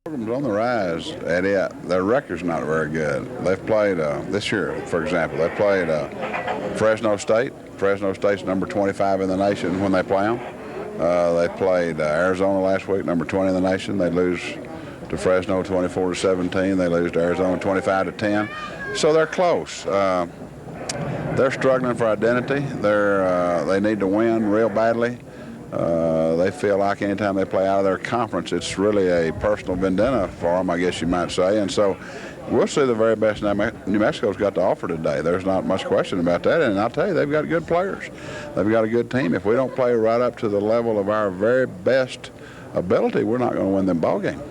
Program's on the rise, Eddie. Their record's not very good. They've played this year, for example, they played Fresno State. Fresno State's number 25 in the nation when they play them. They played Arizona last week, number 20 in the nation. They lose to Fresno 24-17. They lose to Arizona 25-10. So they're close. They're struggling for identity. They need to win real badly. They feel like anytime they play out of their conference, it's really a personal vendetta for them, I guess you might say. And so we'll see the very best New Mexico's got to offer today. There's not much question about that. And I'll tell you, they've got good players. They've got a good team. If we don't play right up to the level of our very best ability, we're not going to win them ball games.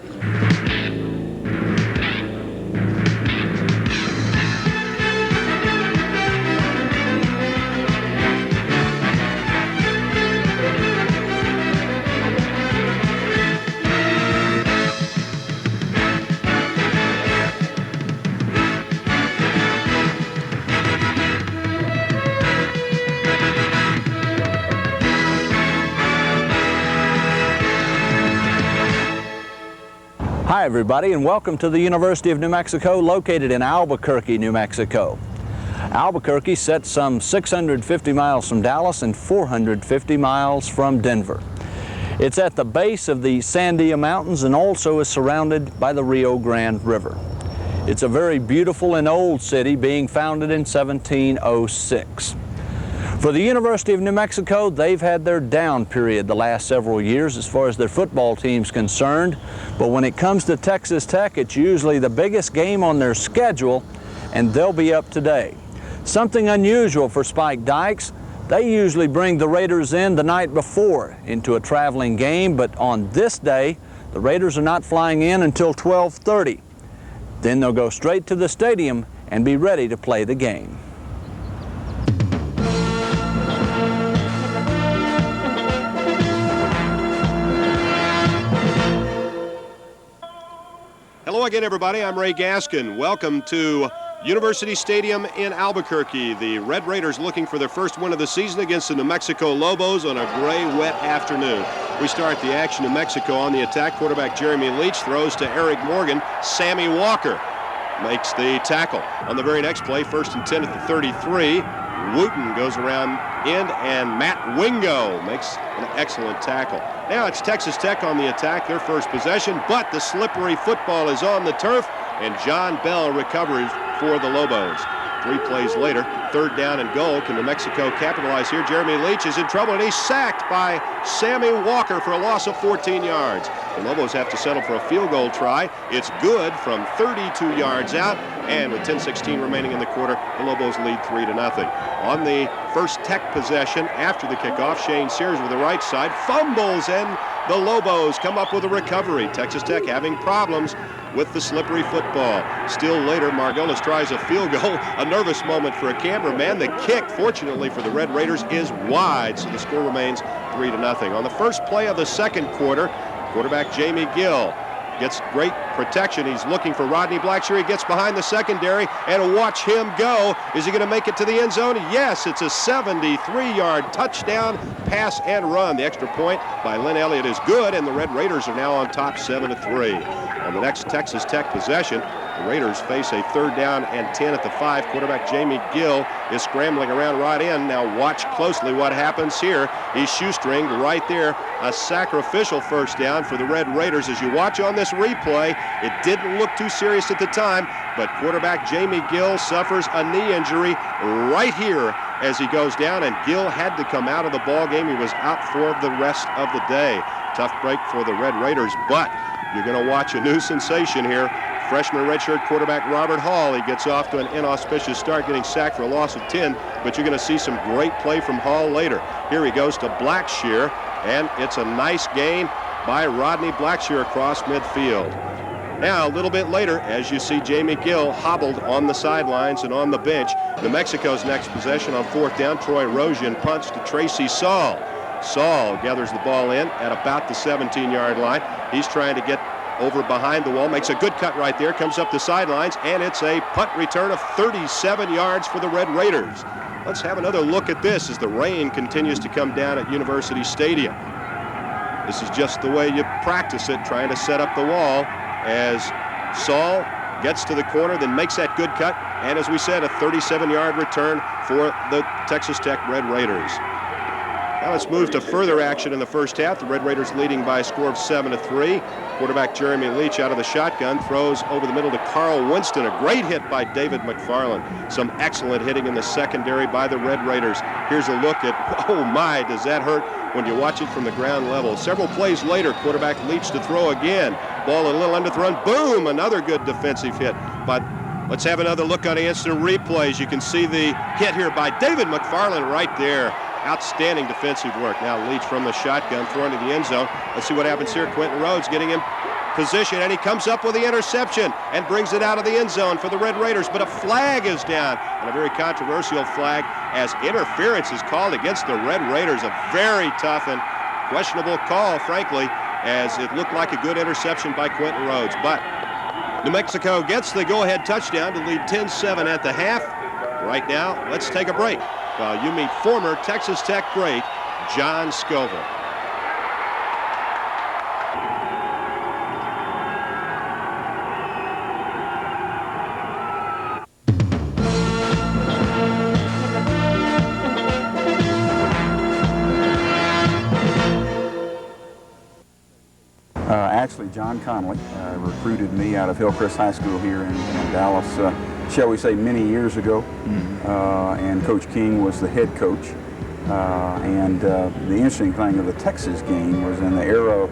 Hi everybody, and welcome to the University of New Mexico, located in Albuquerque, New Mexico. Albuquerque sits some 650 miles from Dallas and 450 miles from Denver. It's at the base of the Sandia Mountains and also is surrounded by the Rio Grande River. It's a very beautiful and old city, being founded in 1706. For the University of New Mexico, they've had their down period the last several years as far as their football team's concerned. But when it comes to Texas Tech, it's usually the biggest game on their schedule, and they'll be up today. Something unusual for Spike Dykes. They usually bring the Raiders in the night before into a traveling game, but on this day, the Raiders are not flying in until 12:30. Then they'll go straight to the stadium and be ready to play the game. Hello again, everybody. I'm Ray Gaskin. Welcome to University Stadium in Albuquerque. The Red Raiders looking for their first win of the season against the New Mexico Lobos on a gray, wet afternoon. We start the action. New Mexico on the attack. Quarterback Jeremy Leach throws to Eric Morgan. Sammy Walker makes the tackle. On the very next play, 1st and 10 at the 33. Wooten goes around in, and Matt Wingo makes an excellent tackle. Now it's Texas Tech on the attack, their first possession, but the slippery football is on the turf, and John Bell recovers for the Lobos. 3 plays later, 3rd down and goal. Can New Mexico capitalize here? Jeremy Leach is in trouble, and he's sacked by Sammy Walker for a loss of 14 yards. The Lobos have to settle for a field goal try. It's good from 32 yards out, and with 10:16 remaining in the quarter, the Lobos lead 3-0. On the first Tech possession after the kickoff, Shane Sears with the right side fumbles, and the Lobos come up with a recovery. Texas Tech having problems with the slippery football. Still later, Margolis tries a field goal. A nervous moment for a cameraman. The kick, fortunately for the Red Raiders, is wide, so the score remains 3-0. On the first play of the second quarter, quarterback Jamie Gill gets great protection. He's looking for Rodney Blackshear. He gets behind the secondary, and watch him go. Is he going to make it to the end zone? Yes, it's a 73-yard touchdown pass and run. The extra point by Lynn Elliott is good, and the Red Raiders are now on top 7-3. On the next Texas Tech possession, the Raiders face a 3rd down and 10 at the 5. Quarterback Jamie Gill is scrambling around right in. Now watch closely what happens here. He's shoestringed right there. A sacrificial first down for the Red Raiders. As you watch on this replay, it didn't look too serious at the time, but quarterback Jamie Gill suffers a knee injury right here as he goes down, and Gill had to come out of the ball game. He was out for the rest of the day. Tough break for the Red Raiders, but you're going to watch a new sensation here. Freshman redshirt quarterback Robert Hall. He gets off to an inauspicious start, getting sacked for a loss of 10, but you're going to see some great play from Hall later. Here he goes to Blackshear, and it's a nice gain by Rodney Blackshear across midfield. Now, a little bit later, as you see Jamie Gill hobbled on the sidelines and on the bench. New Mexico's next possession on 4th down, Troy Rozian punts to Tracy Saul. Saul gathers the ball in at about the 17-yard line. He's trying to get over behind the wall, makes a good cut right there, comes up the sidelines, and it's a punt return of 37 yards for the Red Raiders. Let's have another look at this as the rain continues to come down at University Stadium. This is just the way you practice it, trying to set up the wall. as Saul gets to the corner, then makes that good cut, and as we said, a 37-yard return for the Texas Tech Red Raiders. Now let's move to further action in the first half. The Red Raiders leading by a score of 7-3. Quarterback Jeremy Leach out of the shotgun throws over the middle to Carl Winston. A great hit by David McFarland. Some excellent hitting in the secondary by the Red Raiders. Here's a look at, oh my, does that hurt when you watch it from the ground level. Several plays later, quarterback Leach to throw again. Ball a little underthrown. Boom, another good defensive hit. But let's have another look on the instant replays. You can see the hit here by David McFarland right there. Outstanding defensive work. Now Leach from the shotgun, throwing to the end zone. Let's see what happens here. Quentin Rhodes getting in position, and he comes up with the interception and brings it out of the end zone for the Red Raiders. But a flag is down, and a very controversial flag as interference is called against the Red Raiders. A very tough and questionable call, frankly, as it looked like a good interception by Quentin Rhodes. But New Mexico gets the go-ahead touchdown to lead 10-7 at the half. Right now, let's take a break while you meet former Texas Tech great John Scoville. Actually, John Connolly recruited me out of Hillcrest High School here in Dallas, shall we say, many years ago. And Coach King was the head coach. And the interesting thing of the Texas game was in the era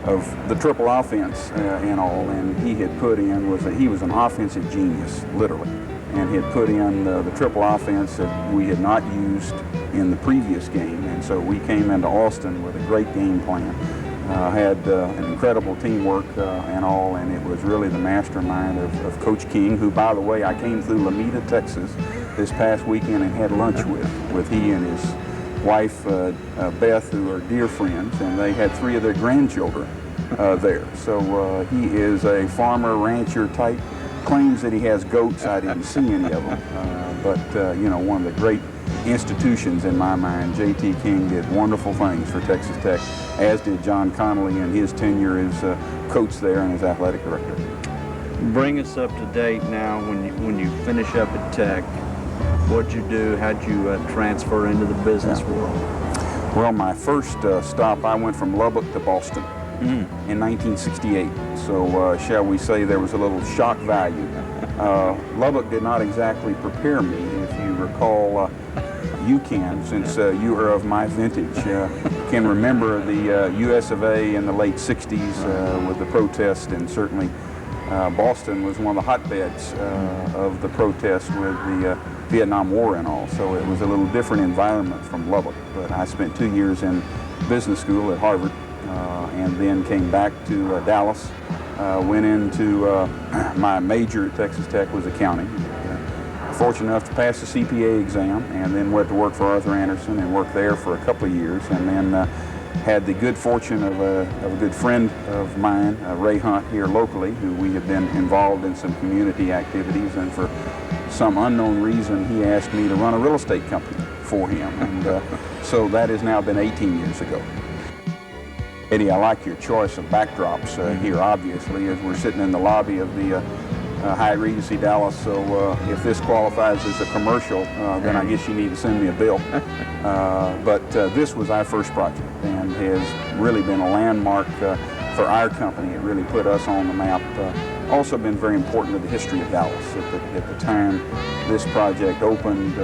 of the triple offense and all, and he had put in, he was an offensive genius, literally. And he had put in the triple offense that we had not used in the previous game. And so we came into Austin with a great game plan. Had an incredible teamwork and all, and it was really the mastermind of Coach King, who, by the way, I came through Lomita, Texas this past weekend and had lunch with he and his wife, Beth, who are dear friends, and they had 3 of their grandchildren there. So he is a farmer, rancher type. Claims that he has goats. I didn't see any of them, but you know, one of the great institutions in my mind. J.T. King did wonderful things for Texas Tech, as did John Connolly in his tenure as coach there and as athletic director. Bring us up to date now. When you finish up at Tech, what'd you do? How'd you transfer into the business world? Well, my first stop, I went from Lubbock to Boston in 1968. So shall we say there was a little shock value. Lubbock did not exactly prepare me. If you recall, you can, since you are of my vintage, can remember the US of A in the late 60s with the protest, and certainly Boston was one of the hotbeds of the protest with the Vietnam War and all. So it was a little different environment from Lubbock. But I spent 2 years in business school at Harvard and then came back to Dallas. Went into my major at Texas Tech was accounting. Fortunate enough to pass the CPA exam, and then went to work for Arthur Anderson and worked there for a couple of years, and then had the good fortune of a good friend of mine, Ray Hunt, here locally, who we have been involved in some community activities, and for some unknown reason he asked me to run a real estate company for him, and so that has now been 18 years ago. Eddie, I like your choice of backdrops here, obviously, as we're sitting in the lobby of the Hyatt Regency Dallas, so if this qualifies as a commercial, then I guess you need to send me a bill. But this was our first project and has really been a landmark for our company. It really put us on the map. Also been very important to the history of Dallas. At the time this project opened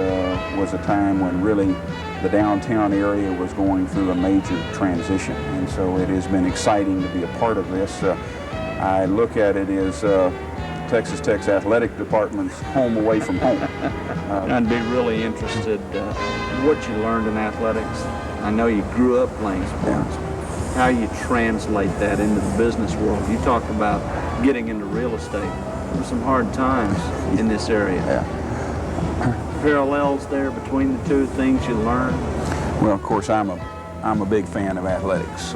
was a time when really the downtown area was going through a major transition, and so it has been exciting to be a part of this. I look at it as Texas Tech's athletic department's home away from home. I'd be really interested what you learned in athletics. I know you grew up playing sports. How you translate that into the business world. You talked about getting into real estate. There were some hard times in this area. Parallels there between the two, things you learned? Well, of course, I'm a big fan of athletics.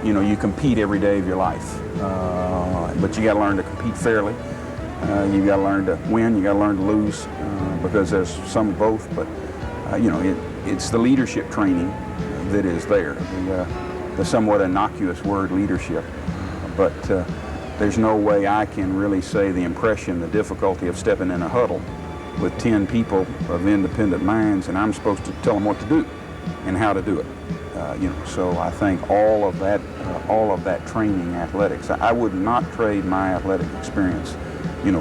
You know, you compete every day of your life, but you got to learn to compete fairly. You got to learn to win. You got to learn to lose, because there's some of both. But you know, it's the leadership training that is there. The somewhat innocuous word leadership, but to there's no way I can really say the impression, the difficulty of stepping in a huddle with 10 people of independent minds, and I'm supposed to tell them what to do and how to do it. So I think all of that training athletics, I would not trade my athletic experience,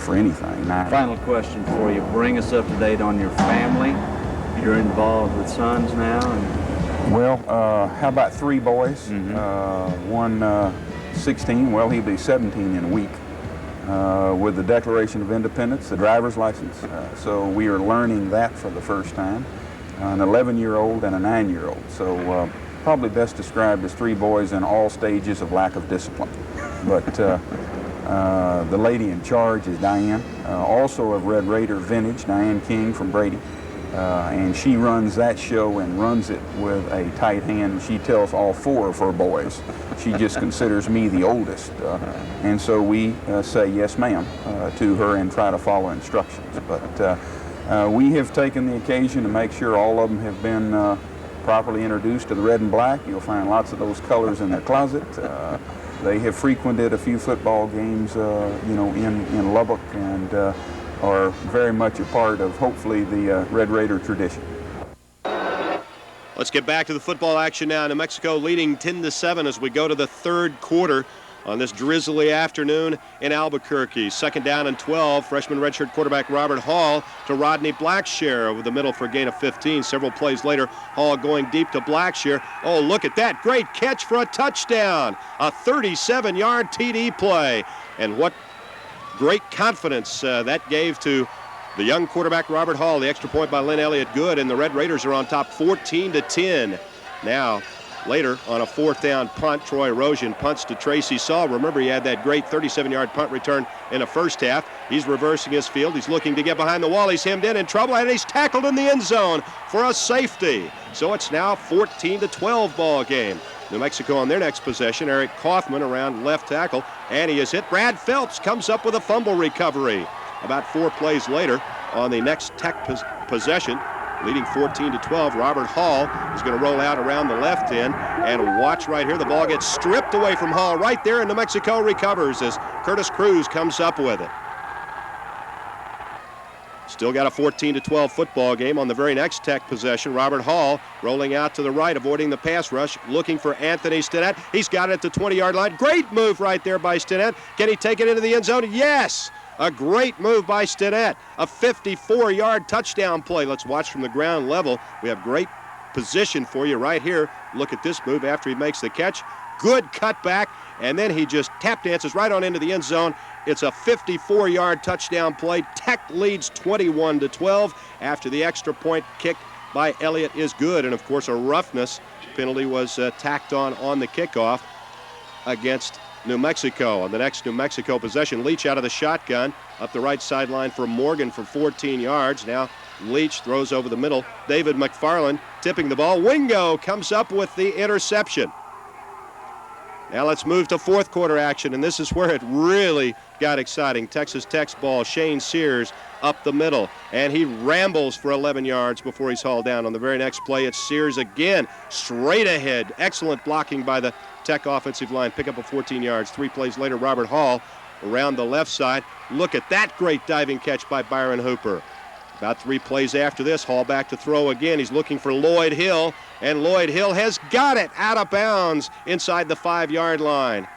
for anything. Final question for you. Bring us up to date on your family. You're involved with sons now. Well, how about 3 boys? One 16, well, he'll be 17 in a week, with the Declaration of Independence, the driver's license. So we are learning that for the first time. An 11-year-old and a 9-year-old. So probably best described as 3 boys in all stages of lack of discipline. But the lady in charge is Diane, also of Red Raider vintage, Diane King from Brady. And she runs that show and runs it with a tight hand. She tells all 4 of her boys. She just considers me the oldest. And so we say yes ma'am to her and try to follow instructions. But we have taken the occasion to make sure all of them have been properly introduced to the red and black. You'll find lots of those colors in their closet. They have frequented a few football games, in Lubbock, and are very much a part of, hopefully, the Red Raider tradition. Let's get back to the football action now. New Mexico leading 10-7 as we go to the 3rd quarter on this drizzly afternoon in Albuquerque. 2nd down and 12. Freshman redshirt quarterback Robert Hall to Rodney Blackshear over the middle for a gain of 15. Several plays later, Hall going deep to Blackshear. Oh, look at that. Great catch for a touchdown. A 37-yard TD play. And what great confidence that gave to the young quarterback Robert Hall. The extra point by Lynn Elliott good, and the Red Raiders are on top 14-10. Now, later on a 4th down punt, Troy Erosion punts to Tracy Saul. Remember, he had that great 37-yard punt return in the first half. He's reversing his field. He's looking to get behind the wall. He's hemmed in trouble, and he's tackled in the end zone for a safety. So it's now 14-12 ball game. New Mexico on their next possession. Eric Kaufman around left tackle, and he is hit. Brad Phelps comes up with a fumble recovery. About 4 plays later on the next Tech possession, leading 14-12, Robert Hall is going to roll out around the left end, and watch right here. The ball gets stripped away from Hall right there, and New Mexico recovers as Curtis Cruz comes up with it. Still got a 14-12 football game on the very next Tech possession. Robert Hall rolling out to the right, avoiding the pass rush, looking for Anthony Stinnett. He's got it at the 20-yard line. Great move right there by Stinnett. Can he take it into the end zone? Yes! A great move by Stinnett. A 54-yard touchdown play. Let's watch from the ground level. We have great position for you right here. Look at this move after he makes the catch. Good cutback, and then he just tap dances right on into the end zone. It's a 54-yard touchdown play. Tech leads 21-12 after the extra point kick by Elliott is good. And, of course, a roughness penalty was tacked on the kickoff against New Mexico. On the next New Mexico possession, Leach out of the shotgun up the right sideline for Morgan for 14 yards. Now Leach throws over the middle. David McFarland tipping the ball. Wingo comes up with the interception. Now let's move to 4th quarter action, and this is where it really got exciting. Texas Tech's ball, Shane Sears up the middle, and he rambles for 11 yards before he's hauled down. On the very next play, it's Sears again, straight ahead. Excellent blocking by the Tech offensive line. Pick up a 14 yards. 3 plays later, Robert Hall around the left side. Look at that great diving catch by Byron Hooper. About 3 plays after this, Hall back to throw again. He's looking for Lloyd Hill, and Lloyd Hill has got it out of bounds inside the 5-yard line.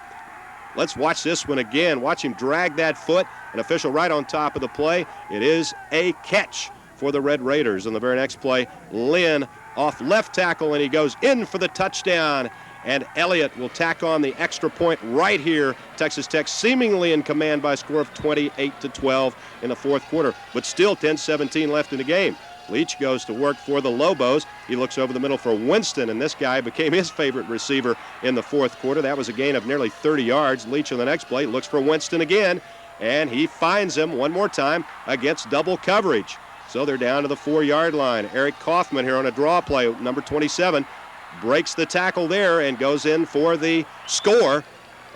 Let's watch this one again. Watch him drag that foot. An official right on top of the play. It is a catch for the Red Raiders. On the very next play, Lynn off left tackle, and he goes in for the touchdown. And Elliott will tack on the extra point right here. Texas Tech seemingly in command by a score of 28-12 in the 4th quarter, but still 10-17 left in the game. Leach goes to work for the Lobos. He looks over the middle for Winston, and this guy became his favorite receiver in the 4th quarter. That was a gain of nearly 30 yards. Leach on the next play looks for Winston again, and he finds him one more time against double coverage. So they're down to the 4-yard line. Eric Kaufman here on a draw play, number 27, breaks the tackle there and goes in for the score.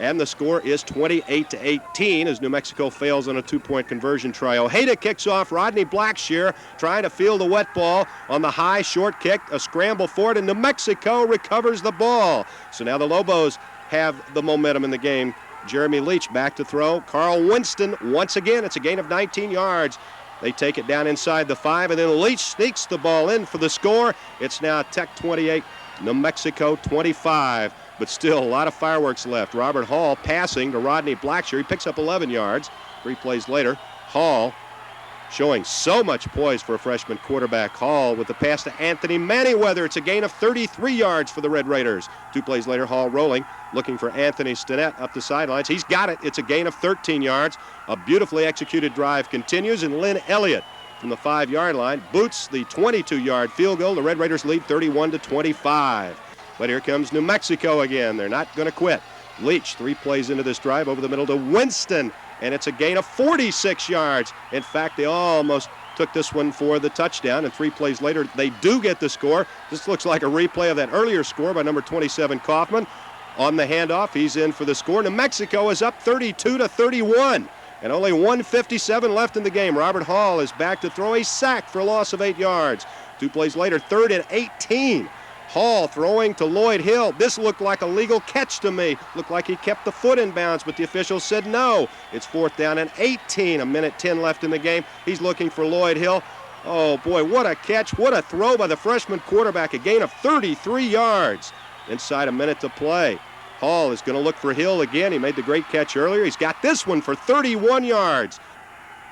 And the score is 28-18 as New Mexico fails on a 2-point conversion try. Ojeda kicks off. Rodney Blackshear trying to field a wet ball on the high short kick. A scramble for it, and New Mexico recovers the ball. So now the Lobos have the momentum in the game Jeremy Leach back to throw. Carl Winston once again. It's a gain of 19 yards. They take it down inside the 5, and then Leach sneaks the ball in for the score. It's now Tech 28, New Mexico 25. But still a lot of fireworks left. Robert Hall passing to Rodney Blackshear. He picks up 11 yards. 3 plays later, Hall showing so much poise for a freshman quarterback. Hall with the pass to Anthony Manyweather. It's a gain of 33 yards for the Red Raiders. 2 plays later, Hall rolling, looking for Anthony Stinnett up the sidelines. He's got it. It's a gain of 13 yards. A beautifully executed drive continues, and Lynn Elliott from the 5-yard line boots the 22-yard field goal. The Red Raiders lead 31-25. But here comes New Mexico again. They're not going to quit. Leach, 3 plays into this drive, over the middle to Winston, and it's a gain of 46 yards. In fact, they almost took this one for the touchdown, and 3 plays later, they do get the score. This looks like a replay of that earlier score by number 27, Kaufman. On the handoff, he's in for the score. New Mexico is up 32-31, and only 1:57 left in the game. Robert Hall is back to throw, a sack for a loss of 8 yards. 2 plays later, 3rd and 18. Hall throwing to Lloyd Hill. This looked like a legal catch to me. Looked like he kept the foot in bounds, but the officials said no. It's 4th down and 18. 1:10 left in the game. He's looking for Lloyd Hill. Oh, boy, what a catch. What a throw by the freshman quarterback. A gain of 33 yards. Inside a minute to play. Hall is going to look for Hill again. He made the great catch earlier. He's got this one for 31 yards.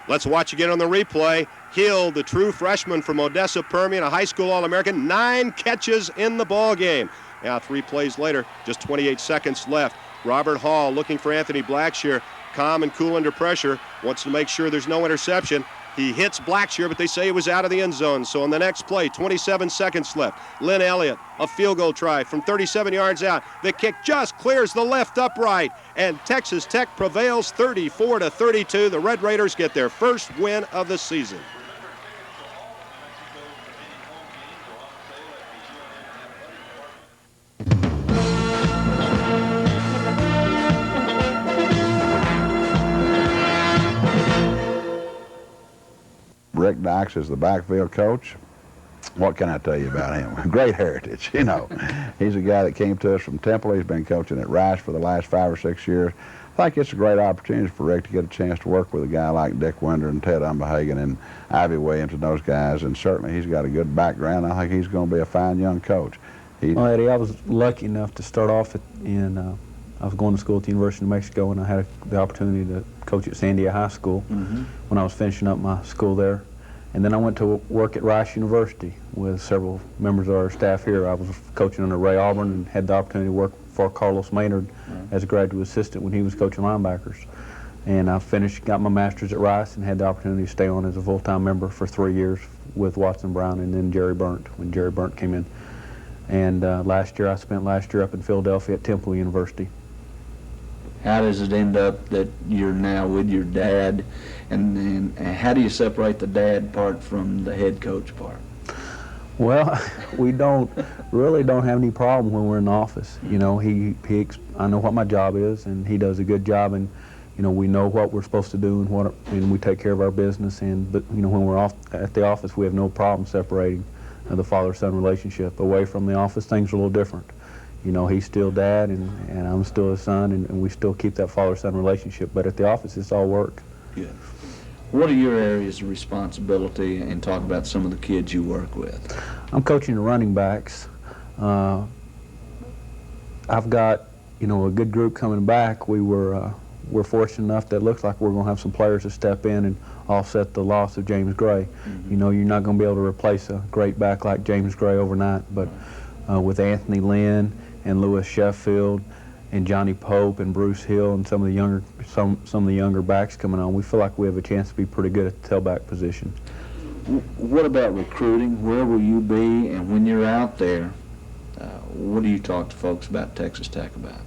Let's watch again on the replay. Hill, the true freshman from Odessa Permian, a high school All-American, 9 catches in the ball game. Now 3 plays later, just 28 seconds left. Robert Hall looking for Anthony Blackshear, calm and cool under pressure, wants to make sure there's no interception. He hits Blackshear, but they say it was out of the end zone. So on the next play, 27 seconds left. Lynn Elliott, a field goal try from 37 yards out. The kick just clears the left upright, and Texas Tech prevails 34-32. The Red Raiders get their first win of the season. Rick Dykes is the backfield coach. What can I tell you about him? Great heritage, you know. He's a guy that came to us from Temple. He's been coaching at Rice for the last 5 or 6 years. I think it's a great opportunity for Rick to get a chance to work with a guy like Dick Winder and Ted Umbehagen and Ivy Williams and those guys, and certainly he's got a good background. I think he's going to be a fine young coach. Well, Eddie, I was lucky enough to start off I was going to school at the University of New Mexico, and I had the opportunity to coach at Sandia High School when I was finishing up my school there. And then I went to work at Rice University with several members of our staff here. I was coaching under Ray Auburn and had the opportunity to work for Carlos Maynard as a graduate assistant when he was coaching linebackers. And I got my master's at Rice and had the opportunity to stay on as a full-time member for 3 years with Watson Brown and then Jerry Burnt when Jerry Burnt came in. And I spent last year up in Philadelphia at Temple University. How does it end up that you're now with your dad, and then how do you separate the dad part from the head coach part? Well, we really don't have any problem when we're in the office. You know, I know what my job is, and he does a good job, and you know, we know what we're supposed to do and we take care of our business. But you know, when we're off at the office, we have no problem separating the father-son relationship. Away from the office, things are a little different. You know, he's still dad, and I'm still his son, and we still keep that father-son relationship. But at the office, it's all work. Good. What are your areas of responsibility, and talk about some of the kids you work with? I'm coaching the running backs. I've got, you know, a good group coming back. We're fortunate enough that it looks like we're going to have some players to step in and offset the loss of James Gray. You know, you're not going to be able to replace a great back like James Gray overnight, but with Anthony Lynn and Lewis Sheffield and Johnny Pope and Bruce Hill and some of the younger backs coming on, we feel like we have a chance to be pretty good at the tailback position. What about recruiting? Where will you be, and when you're out there, what do you talk to folks about Texas Tech about?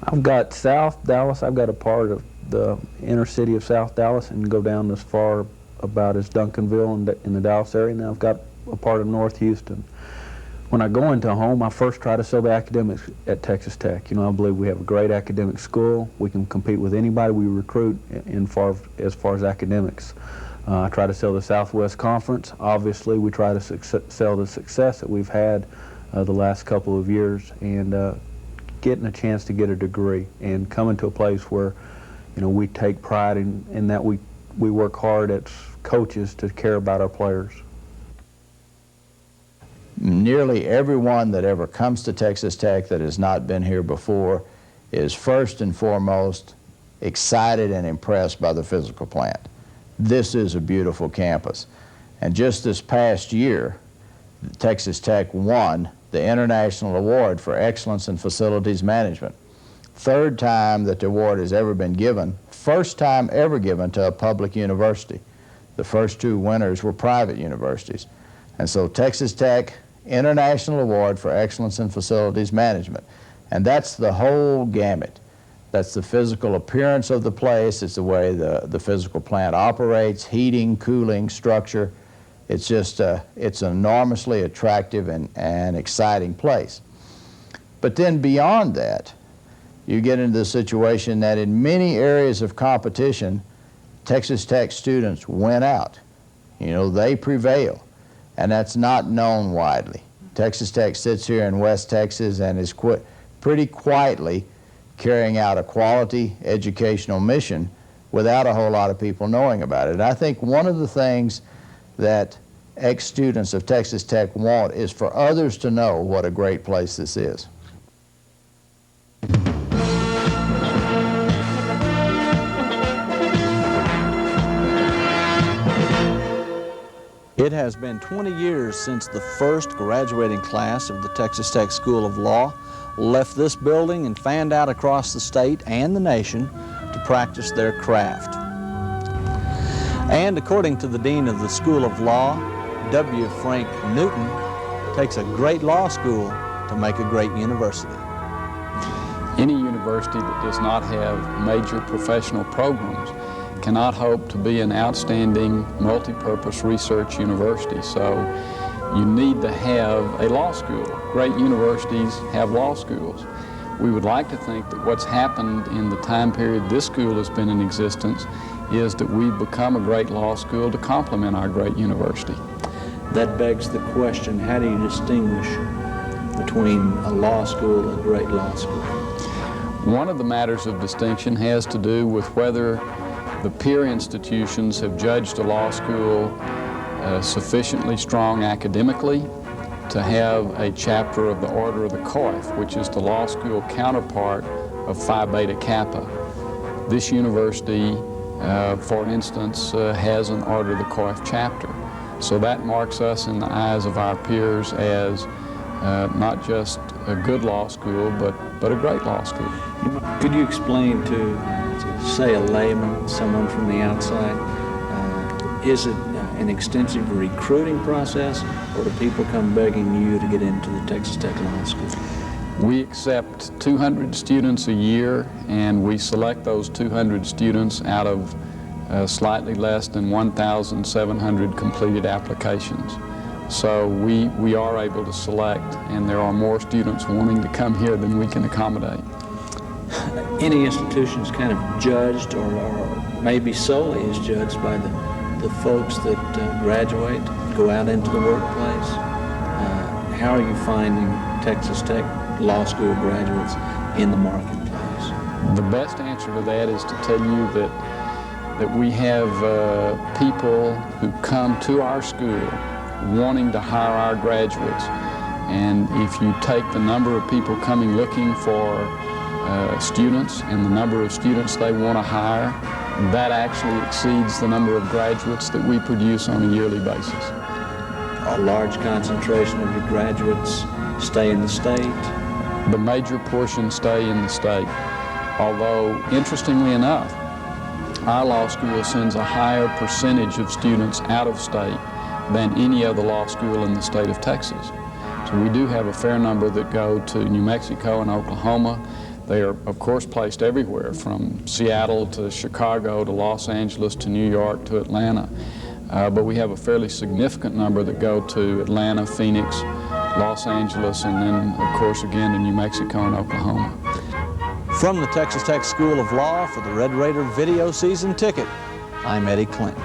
I've got South Dallas. I've got a part of the inner city of South Dallas and go down as far about as Duncanville in the Dallas area. Now I've got a part of North Houston. When I go into a home, I first try to sell the academics at Texas Tech. You know, I believe we have a great academic school. We can compete with anybody we recruit as far as academics. I try to sell the Southwest Conference. Obviously, we try to sell the success that we've had the last couple of years, and getting a chance to get a degree and coming to a place where, you know, we take pride in that we work hard as coaches to care about our players. Nearly everyone that ever comes to Texas Tech that has not been here before is first and foremost excited and impressed by the physical plant. This is a beautiful campus. And just this past year, Texas Tech won the International Award for Excellence in Facilities Management. Third time that the award has ever been given, first time ever given to a public university. The first two winners were private universities. And so Texas Tech, International Award for Excellence in Facilities Management. And that's the whole gamut. That's the physical appearance of the place, it's the way the physical plant operates, heating, cooling, structure. It's just, it's an enormously attractive and exciting place. But then beyond that, you get into the situation that in many areas of competition, Texas Tech students win out. You know, they prevail. And that's not known widely. Texas Tech sits here in West Texas and is pretty quietly carrying out a quality educational mission without a whole lot of people knowing about it. And I think one of the things that ex-students of Texas Tech want is for others to know what a great place this is. It has been 20 years since the first graduating class of the Texas Tech School of Law left this building and fanned out across the state and the nation to practice their craft. And according to the Dean of the School of Law, W. Frank Newton, it takes a great law school to make a great university. Any university that does not have major professional programs cannot hope to be an outstanding multi-purpose research university. So you need to have a law school. Great universities have law schools. We would like to think that what's happened in the time period this school has been in existence is that we've become a great law school to complement our great university. That begs the question, how do you distinguish between a law school and a great law school? One of the matters of distinction has to do with whether the peer institutions have judged a law school sufficiently strong academically to have a chapter of the Order of the Coif, which is the law school counterpart of Phi Beta Kappa. This university, for instance, has an Order of the Coif chapter. So that marks us in the eyes of our peers as not just a good law school, but a great law school. Could you explain to say, a layman, someone from the outside, is it an extensive recruiting process, or do people come begging you to get into the Texas Tech Law School? We accept 200 students a year, and we select those 200 students out of slightly less than 1,700 completed applications. So we are able to select, and there are more students wanting to come here than we can accommodate. Any institutions kind of judged, or maybe solely is judged by the folks that graduate, go out into the workplace. How are you finding Texas Tech Law School graduates in the marketplace? The best answer to that is to tell you that we have people who come to our school wanting to hire our graduates. And if you take the number of people coming looking for students and the number of students they want to hire, that actually exceeds the number of graduates that we produce on a yearly basis. A large concentration of your graduates stay in the state? The major portion stay in the state, although interestingly enough, our law school sends a higher percentage of students out of state than any other law school in the state of Texas. So we do have a fair number that go to New Mexico and Oklahoma. They are, of course, placed everywhere, from Seattle to Chicago to Los Angeles to New York to Atlanta. But we have a fairly significant number that go to Atlanta, Phoenix, Los Angeles, and then, of course, again to New Mexico and Oklahoma. From the Texas Tech School of Law for the Red Raider Video Season Ticket, I'm Eddie Clinton.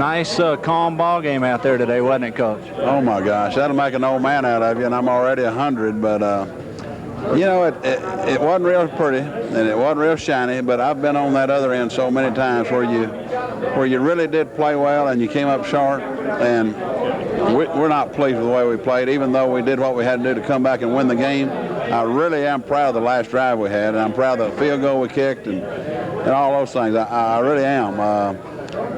Nice, calm ball game out there today, wasn't it, Coach? Oh my gosh, that'll make an old man out of you, and I'm already 100. But you know, it wasn't real pretty, and it wasn't real shiny. But I've been on that other end so many times where you really did play well, and you came up short, and we're not pleased with the way we played, even though we did what we had to do to come back and win the game. I really am proud of the last drive we had, and I'm proud of the field goal we kicked, and all those things. I really am.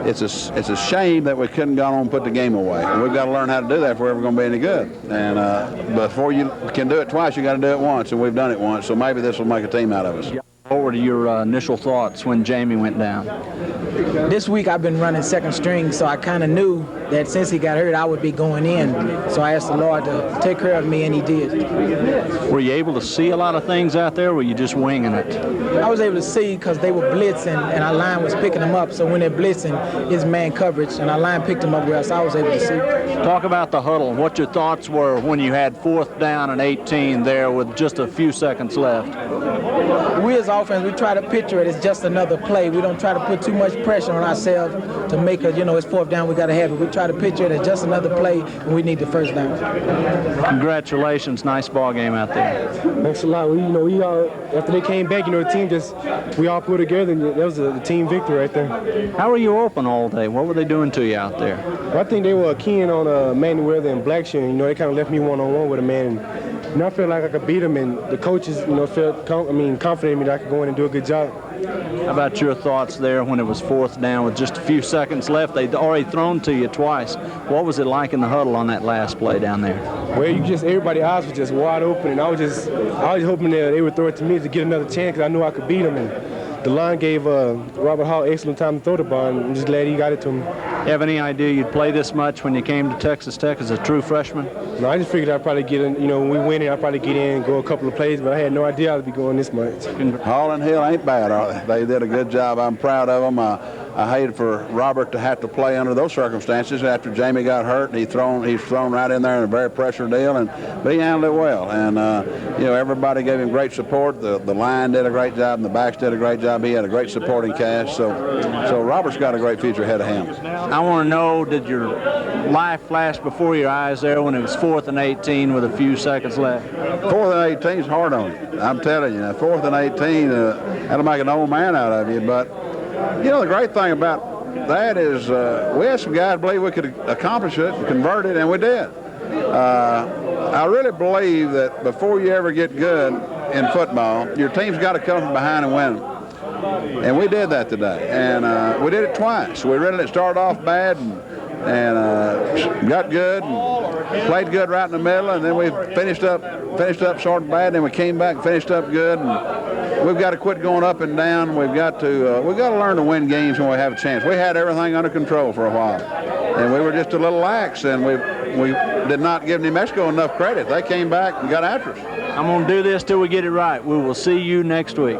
It's a shame that we couldn't go on and put the game away. We've got to learn how to do that if we're ever going to be any good. And before you can do it twice, you got to do it once, and we've done it once. So maybe this will make a team out of us. What were your initial thoughts when Jamie went down? This week I've been running second string, so I kind of knew that since he got hurt, I would be going in. So I asked the Lord to take care of me, and he did. Were you able to see a lot of things out there, or were you just winging it? I was able to see because they were blitzing, and our line was picking them up. So when they're blitzing, it's man coverage, and our line picked them up well, so I was able to see. Talk about the huddle. What your thoughts were when you had 4th down and 18 there with just a few seconds left. We as offense, we try to picture it as just another play. We don't try to put too much pressure on ourselves to make it, it's 4th down, we got to have it. We try to picture it as just another play, and we need the 1st down. Congratulations, nice ball game out there. Thanks a lot. We all, after they came back, the team we all put together, and that was a team victory right there. How were you open all day? What were they doing to you out there? Well, I think they were keen on Manny Weather and Blackshear. They kind of left me one-on-one with a man. And I felt like I could beat them, and the coaches, felt confident in me that I could go in and do a good job. How about your thoughts there when it was 4th down with just a few seconds left? They'd already thrown to you twice. What was it like in the huddle on that last play down there? Well, everybody's eyes were just wide open, and I was hoping that they would throw it to me to get another chance because I knew I could beat them. And the line gave Robert Hall excellent time to throw the ball, and I'm just glad he got it to him. You have any idea you'd play this much when you came to Texas Tech as a true freshman? No, I just figured I'd probably get in, when we win it, I'd probably get in and go a couple of plays, but I had no idea I'd be going this much. Hall and Hill ain't bad, are they? They did a good job. I'm proud of them. I hated for Robert to have to play under those circumstances after Jamie got hurt, and he's thrown right in there in a very pressure deal, but he handled it well. And everybody gave him great support. The line did a great job, and the backs did a great job. He had a great supporting cast. So Robert's got a great future ahead of him. I want to know, did your life flash before your eyes there when it was 4th and 18 with a few seconds left? 4th and 18 is hard on you. I'm telling you, 4th and 18, that'll make an old man out of you. But the great thing about that is we had some guys believe we could accomplish it and convert it, and we did. I really believe that before you ever get good in football, your team's got to come from behind and win. And we did that today, and we did it twice. We really started off bad and got good and played good right in the middle, and then we finished up sort of bad, and then we came back and finished up good. And we've got to quit going up and down. We've got to learn to win games when we have a chance. We had everything under control for a while, and we were just a little lax, and we did not give New Mexico enough credit. They came back and got after us. I'm going to do this till we get it right. We will see you next week.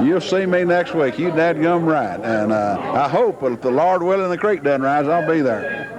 You'll see me next week. You dadgum right. And I hope if the Lord willing the creek doesn't rise, I'll be there.